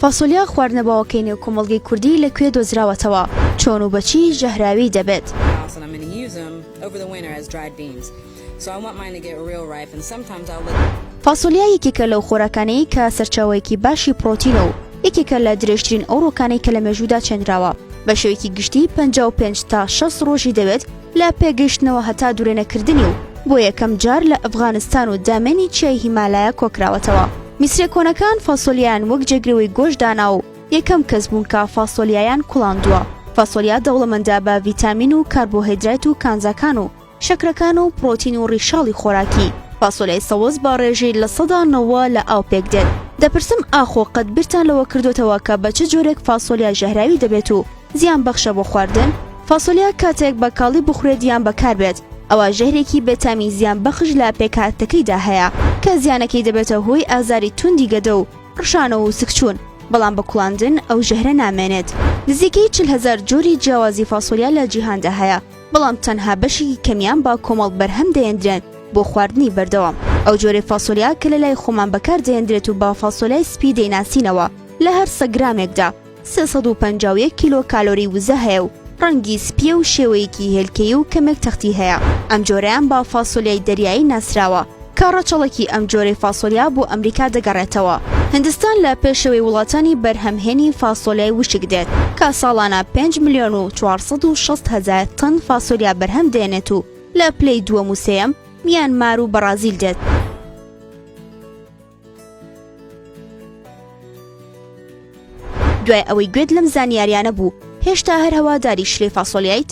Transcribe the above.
فاسۆلیا خواردنەبەوەکەی نێو کۆمەڵگەی کوردی لەکوێ دۆزراوەتەوە؟ چۆن و بەچی ژەهراوی دەبێت؟ فاسۆلیا یەکێکە لەو خۆراکانەی کە سەرچاوەیەکی باشی پرۆتینە و یەکێکە لە درێژترین ئەوڕۆکانەی کە لە مێژوودا چێنراوە. بە شێوەیەکی گشتی 55 تا 60 ڕۆژی دەوێت لە پێگەشتنەوە هەتا دوورێنەکردنی و بۆ یەکەم جار لە ئەفغانستان و دامێنی چیای هیمالایە کۆکراوەتەوە. میسرە کۆنەکان فاسۆلیایان وەک جێگرەوەی گۆشت دانا و یەکەم کەس بوون کە فاسۆلیایان کوڵاندووە. فاسۆلیا دەوڵەمەندە بە ڤیتامین و کاربۆهیدرات و کانزاکان و شەکرەکان و پرۆتین و ڕیشاڵی خۆراکی. فاسۆلیای سەوز با ڕێژەی لە 100 لە ئاو پێک دێت. دەپرسم ئاخۆ قەت بیرتان لەوە کردوتەوە کە بە چ جۆرێک فاسۆلیا ژەهراوی دەبێت و زیان بەخشە بۆ خواردن؟ فاسۆلیا کاتێک بە کاڵی بخورێت یان بەکار بێت ئەوە ژەهرێکی بێتامی زیان بەخش لە پێکهاتەکەیدا هەیە کە زیانەکەی دەبێتە هۆی ئازاری توندی گەدە و ڕشانەوە و سکچوون، بەڵام بە کوڵاندن ئەو ژەهرە نامێنێت. نزیکەی 40,000 جۆری جیاوازی فاسۆلیا لە جیهاندا هەیە، بەڵام تەنها بەشی کەمیان با کۆمەڵ بەرهەم دەهێنرێن بۆ خواردنی بەردەوام. ئەو جۆرەی فاسۆلیا کە لە لای خۆمان بەکار دەهێنرێت و با فاسۆلیای سپی دەیناسینەوە لە هەر 100 گرامێکدا 351 کیلۆ کالۆری وزە هەیە و ڕەنگی سپیە و شێوەیەکی هێلکەیی و کەمێک تەختی هەیە. ئەم جۆرەیان با فاسۆلیای دەریایی ناسراوە کە ڕەچەڵێکی ئەم جۆرەی فاسۆلیا بۆ ئەمریکا دەگەڕێتەوە. هەندستان لە پێشەوەی وڵاتانی بەرهەمهێنی فاسۆلیای وشک دێت کە ساڵانە 5,460,000 تن فاسۆلیا بەرهەم دێنێت و لە پلەی دووەم و سێەم میانمار و بەرازیل دێت. دوای ئەوەی گوێت لەم زانیاریانە بوو، هێشتا هەر هەواداری شلەی فاسۆلیایت؟